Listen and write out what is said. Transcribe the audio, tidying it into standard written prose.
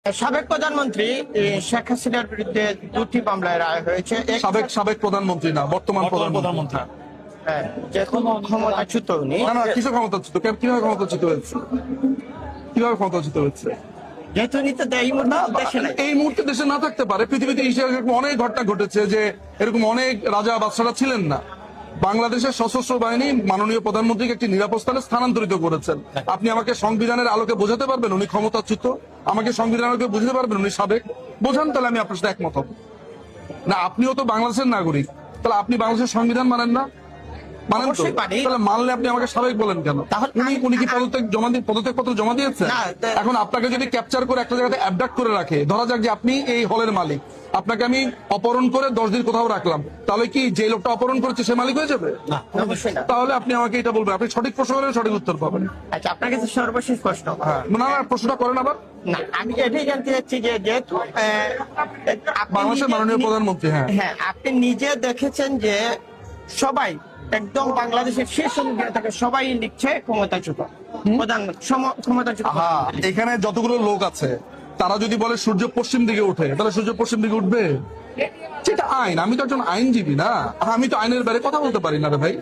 সাবেক প্রধানমন্ত্রী শেখ হাসিনার বিরুদ্ধে দুটি মামলায় রায় হয়েছে। সাবেক প্রধানমন্ত্রী না, বর্তমান প্রধানমন্ত্রী। হ্যাঁ, যে ক্ষমতাচ্যুত উনি। না, কিসে ক্ষমতাচ্যুত? কিভাবে ক্ষমতাচ্যুত হয়েছে? কিভাবে ক্ষমতাচ্যুত হয়েছে? যেহেতু উনি তো এই মুহূর্তে দেশে নাই। এই মুহূর্তে দেশে না থাকতে পারে। পৃথিবীতে এরকম অনেক ঘটনা ঘটেছে যে এরকম অনেক রাজা বাদশারা ছিলেন না। বাংলাদেশের সশস্ত্র বাহিনী মাননীয় প্রধানমন্ত্রীকে একটি নিরাপদ স্থানে স্থানান্তরিত করেছেন। আপনি আমাকে সংবিধানের আলোকে বোঝাতে পারবেন উনি ক্ষমতাচ্যুত? আমাকে সংবিধানের আলোকে বুঝতে পারবেন উনি সাবেক? বোঝান, তাহলে আমি আপনার সাথে একমত হব না। আপনিও তো বাংলাদেশের নাগরিক, তাহলে আপনি বাংলাদেশের সংবিধান মানেন না? মানেন তো? তাহলে মানলে আপনি আমাকে সাবেক বলেন কেন? উনি কি পদত্যাগ পত্র জমা দিয়েছেন? এখন আপনাকে যদি ক্যাপচার করে একটা জায়গাতে অ্যাবডাক্ট করে রাখে, ধরা যাক যে আপনি এই হলের মালিক, আপনাকে আমি অপহরণ করে 10 দিন কোথাও রাখলাম, তাহলে কি যে লোকটা অপহরণ করেছে সে মালিক হয়ে যাবে? তাহলে আপনি আমাকে এটা বলবেন, আপনি সঠিক প্রশ্ন করেন, সঠিক উত্তর পাবেন। আচ্ছা, আপনার কাছে সর্বশেষ প্রশ্ন। না, প্রশ্নটা করেন আবার। না, আমি এটাই জানতে চাচ্ছি যে যেহেতু বাংলাদেশের মাননীয় প্রধানমন্ত্রী, হ্যাঁ, আপনি নিজে দেখেছেন যে সবাই একদম বাংলাদেশের শীর্ষ মিডিয়া থেকে সবাই লিখছে ক্ষমতাচ্যুত ক্ষমতাচ্যুত। এখানে যতগুলো লোক আছে তারা যদি বলে সূর্য পশ্চিম দিকে উঠে, তাহলে সূর্য পশ্চিম দিকে উঠবে? সেটা আইন। আমি তো একজন আইনজীবী না, আমি তো আইনের বাইরে কথা বলতে পারি না রে ভাই।